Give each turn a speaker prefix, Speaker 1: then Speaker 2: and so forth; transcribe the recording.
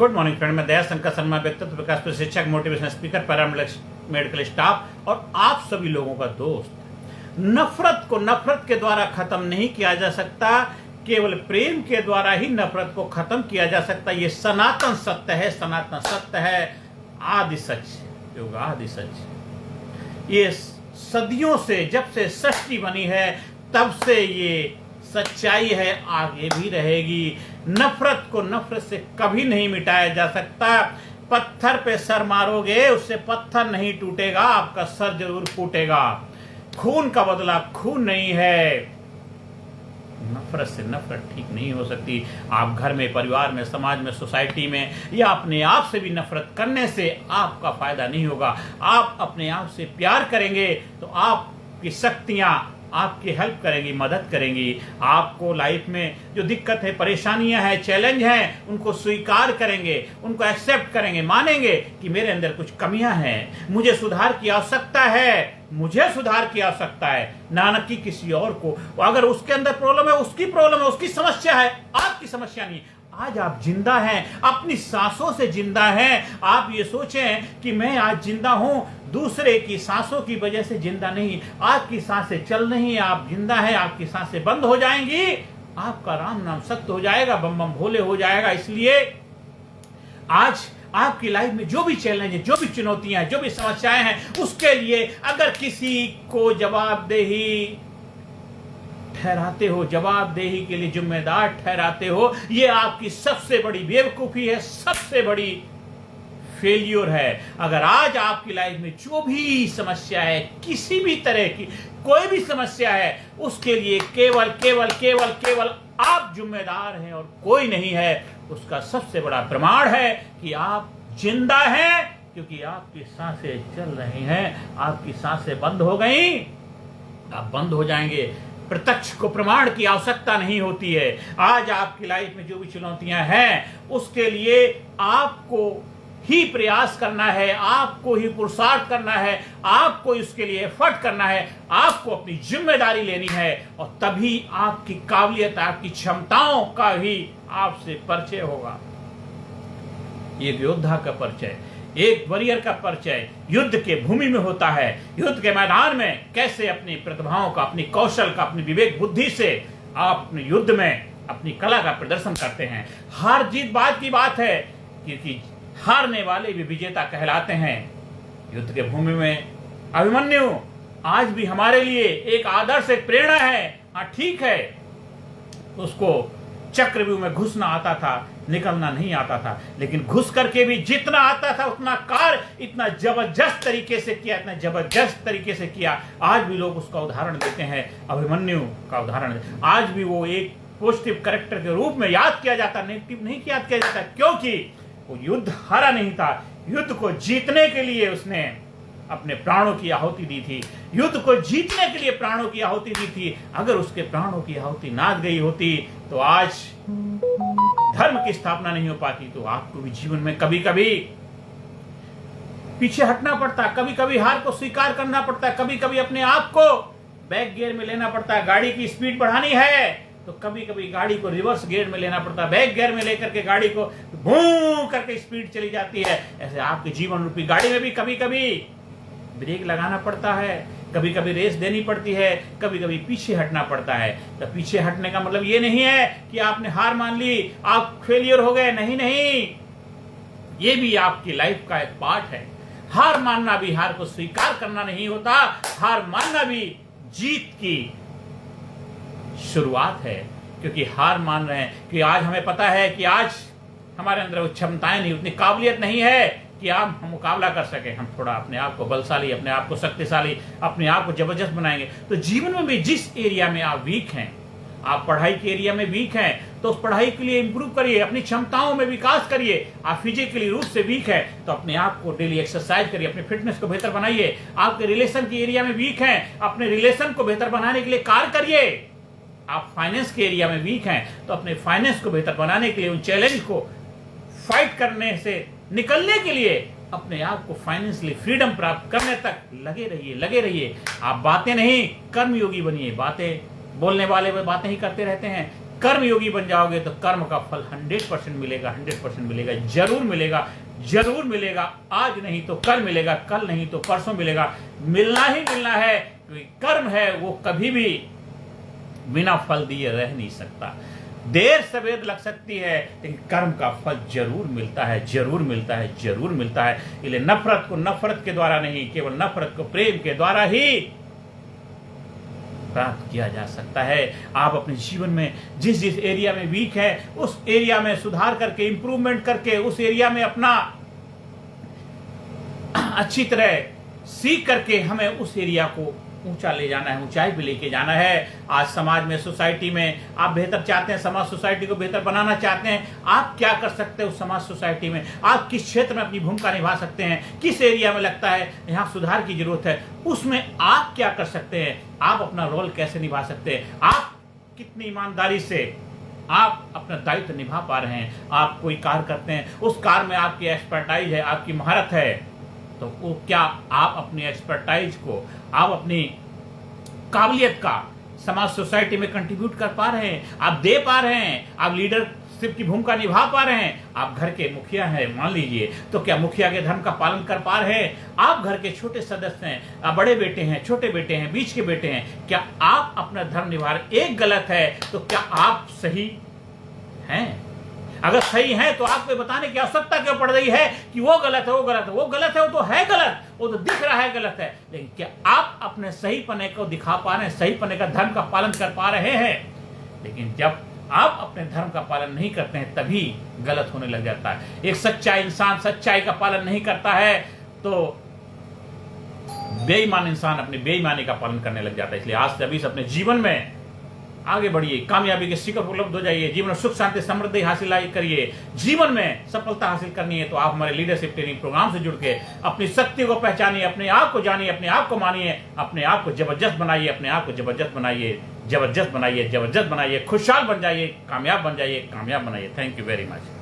Speaker 1: Good morning friend, मैं दया शंकर शर्मा, व्यक्तित्व विकास प्रशिक्षक, मोटिवेशनल स्पीकर, पैरामेडिकल स्टाफ और आप सभी लोगों का दोस्त। नफरत को नफरत के द्वारा खत्म नहीं किया जा सकता, केवल प्रेम के द्वारा ही नफरत को खत्म किया जा सकता। ये सनातन सत्य है, सनातन सत्य है, आदि सच, योग आदि सच। ये सदियों से, जब से सृष्टि बनी है तब से ये सच्चाई है, आगे भी रहेगी। नफरत को नफरत से कभी नहीं मिटाया जा सकता। पत्थर पे सर मारोगे उससे पत्थर नहीं टूटेगा, आपका सर जरूर फूटेगा। खून का बदला खून नहीं है। नफरत से नफरत ठीक नहीं हो सकती। आप घर में, परिवार में, समाज में, सोसाइटी में या अपने आप से भी नफरत करने से आपका फायदा नहीं होगा। आप अपने आप से प्यार करेंगे तो आपकी शक्तियां आपकी हेल्प करेंगी, मदद करेंगी। आपको लाइफ में जो दिक्कत है, परेशानियां हैं, चैलेंज हैं, उनको स्वीकार करेंगे, उनको एक्सेप्ट करेंगे, मानेंगे कि मेरे अंदर कुछ कमियां हैं, मुझे सुधार की आवश्यकता है, मुझे सुधार की आवश्यकता है, ना कि किसी और को। अगर उसके अंदर प्रॉब्लम है, उसकी प्रॉब्लम है, उसकी समस्या है, आपकी समस्या नहीं। आज आप जिंदा हैं, अपनी सांसों से जिंदा हैं। आप ये सोचें कि मैं आज जिंदा हूं, दूसरे की सांसों की वजह से जिंदा नहीं। आपकी सांसें चल रही हैं, आप जिंदा हैं, आपकी सांसें बंद हो जाएंगी, आपका राम नाम सत्य हो जाएगा, बम बम भोले हो जाएगा। इसलिए आज आपकी लाइफ में जो भी चैलेंज है, जो भी चुनौतियां हैं, जो भी समस्याएं हैं, उसके लिए अगर किसी को जवाबदेही ठहराते हो, जवाबदेही के लिए जिम्मेदार ठहराते हो, ये आपकी सबसे बड़ी बेवकूफी है, सबसे बड़ी फेलियर है। अगर आज आपकी लाइफ में जो भी समस्या है, किसी भी तरह की कोई भी समस्या है, उसके लिए केवल केवल केवल केवल आप जिम्मेदार हैं और कोई नहीं है, उसका सबसे बड़ा प्रमाण है कि आप जिंदा हैं, क्योंकि आपकी सांसें चल रही हैं। आपकी सांसें बंद हो गई, आप बंद हो जाएंगे। प्रत्यक्ष को प्रमाण की आवश्यकता नहीं होती है। आज आपकी लाइफ में जो भी चुनौतियां हैं, उसके लिए आपको ही प्रयास करना है, आपको ही पुरुषार्थ करना है, आपको इसके लिए एफर्ट करना है, आपको अपनी जिम्मेदारी लेनी है, और तभी आपकी काबिलियत, आपकी क्षमताओं का भी आपसे परिचय होगा। एक योद्धा का परिचय, एक वॉरियर का परिचय युद्ध के भूमि में होता है। युद्ध के मैदान में कैसे अपनी प्रतिभाओं का, अपनी कौशल का, अपनी विवेक बुद्धि से आप अपने युद्ध में अपनी कला का प्रदर्शन करते हैं। हार जीत बात की बात है, क्योंकि हारने वाले भी विजेता कहलाते हैं। युद्ध के भूमि में अभिमन्यु आज भी हमारे लिए एक आदर्श, एक प्रेरणा है। हाँ ठीक है, उसको चक्रव्यूह में घुसना आता था, निकलना नहीं आता था, लेकिन घुस करके भी जितना आता था उतना कार्य इतना जबरदस्त तरीके से किया, इतना जबरदस्त तरीके से किया। आज भी लोग उसका उदाहरण देते हैं, अभिमन्यु का उदाहरण। आज भी वो एक पॉजिटिव कैरेक्टर के रूप में याद किया जाता, नेगेटिव नहीं याद किया जाता, क्योंकि वो युद्ध हारा नहीं था। युद्ध को जीतने के लिए उसने अपने प्राणों की आहुति दी थी, युद्ध को जीतने के लिए प्राणों की आहुति दी थी। अगर उसके प्राणों की आहुति ना गई होती तो आज धर्म की स्थापना नहीं हो पाती। तो आपको भी जीवन में कभी कभी पीछे हटना पड़ता, कभी कभी हार को स्वीकार करना पड़ता, कभी कभी अपने आप को बैक गियर में लेना पड़ता है। गाड़ी की स्पीड बढ़ानी है तो कभी कभी गाड़ी को रिवर्स गियर में लेना पड़ता है, बैक गियर में लेकर के गाड़ी को भूं करके स्पीड चली जाती है। ऐसे आपके जीवन रूपी गाड़ी में भी कभी कभी ब्रेक लगाना पड़ता है, कभी कभी रेस देनी पड़ती है, कभी कभी पीछे हटना पड़ता है। तो पीछे हटने का मतलब ये नहीं है कि आपने हार मान ली, आप फेलियर हो गए, नहीं नहीं, ये भी आपकी लाइफ का एक पार्ट है। हार मानना भी हार को स्वीकार करना नहीं होता, हार मानना भी जीत की शुरुआत है। क्योंकि हार मान रहे हैं कि आज हमें पता है कि आज हमारे अंदर वो क्षमताएं नहीं, उतनी काबिलियत नहीं है कि आप हम मुकाबला कर सके। हम थोड़ा अपने आप को बलशाली, अपने आप को शक्तिशाली, अपने आप को जबरदस्त बनाएंगे। तो जीवन में भी जिस एरिया में आप वीक हैं, आप पढ़ाई के एरिया में वीक हैं, तो उस पढ़ाई के लिए इंप्रूव करिए, अपनी क्षमताओं में विकास करिए। आप फिजिकली रूप से वीक है तो अपने आप को डेली एक्सरसाइज करिए, अपनी फिटनेस को बेहतर बनाइए। आपके रिलेशन के एरिया में वीक हैं, अपने रिलेशन को बेहतर बनाने के लिए कार्य करिए। आप फाइनेंस के एरिया में वीक हैं तो अपने फाइनेंस को बेहतर बनाने के लिए, उन चैलेंज को फाइट करने से निकलने के लिए अपने आप को फाइनेंशियली फ्रीडम प्राप्त करने तक लगे रहिए। आप बातें नहीं, कर्मयोगी बनिए। बातें बोलने वाले वे बातें ही करते रहते हैं, कर्म योगी बन जाओगे तो कर्म का फल 100% मिलेगा, 100% मिलेगा, जरूर मिलेगा, जरूर मिलेगा। आज नहीं तो कल मिलेगा, कल नहीं तो परसों मिलेगा, मिलना ही मिलना है, क्योंकि कर्म है वो कभी भी बिना फल दिए रह नहीं सकता। देर सवेर लग सकती है, लेकिन कर्म का फल जरूर मिलता है, जरूर मिलता है, जरूर मिलता है। इसलिए नफरत को नफरत के द्वारा नहीं, केवल नफरत को प्रेम के द्वारा ही प्राप्त किया जा सकता है। आप अपने जीवन में जिस जिस एरिया में वीक है, उस एरिया में सुधार करके, इंप्रूवमेंट करके, उस एरिया में अपना अच्छी तरह सीख करके हमें उस एरिया को ऊंचा ले जाना है, ऊंचाई पे लेके जाना है। आज समाज में, सोसाइटी में आप बेहतर चाहते हैं, समाज सोसाइटी को बेहतर बनाना चाहते हैं, आप क्या कर सकते हैं उस समाज सोसाइटी में? आप किस क्षेत्र में अपनी भूमिका निभा सकते हैं? किस एरिया में लगता है यहाँ सुधार की जरूरत है, उसमें आप क्या कर सकते हैं? आप अपना रोल कैसे निभा सकते हैं? आप कितनी ईमानदारी से आप अपना दायित्व निभा पा रहे हैं? आप कोई कार्य करते हैं, उस कार्य में आपकी एक्सपर्टाइज है, आपकी महारत है, तो वो क्या आप अपनी एक्सपर्टाइज को, आप अपनी काबिलियत का समाज सोसाइटी में कंट्रीब्यूट कर पा रहे हैं? आप दे पा रहे हैं? आप लीडरशिप की भूमिका निभा पा रहे हैं? आप घर के मुखिया हैं मान लीजिए, तो क्या मुखिया के धर्म का पालन कर पा रहे हैं? आप घर के छोटे सदस्य हैं, आप बड़े बेटे हैं, छोटे बेटे हैं, बीच के बेटे हैं, क्या आप अपना धर्म निभा रहे? एक गलत है तो क्या आप सही हैं? अगर सही है तो आपको बताने की आवश्यकता क्यों पड़ रही है कि वो गलत है, वो गलत है? वो गलत है, वो तो है गलत, वो तो दिख रहा है गलत है, लेकिन क्या आप अपने सही पने को दिखा पा रहे हैं, सही पने का धर्म का पालन कर पा रहे हैं? लेकिन जब आप अपने धर्म का पालन नहीं करते हैं तभी गलत होने लग जाता है। एक सच्चा इंसान सच्चाई का पालन नहीं करता है तो बेईमान इंसान अपनी बेईमानी का पालन करने लग जाता है। इसलिए आज से अभी से अपने जीवन में आगे बढ़िए, कामयाबी के शिखर उपलब्ध हो जाइए, जीवन में सुख शांति समृद्धि हासिल करिए। जीवन में सफलता हासिल करनी है तो आप हमारे लीडरशिप ट्रेनिंग प्रोग्राम से जुड़ के अपनी शक्ति को पहचानिए, अपने आप को जानिए, अपने आप को मानिए, अपने आप को जबरदस्त बनाइए, अपने आप को जबरदस्त बनाइए, जबरदस्त बनाइए, जबरदस्त बनाइए, खुशहाल बन जाइए, कामयाब बन जाइए, कामयाब बनाइए। Thank you very much.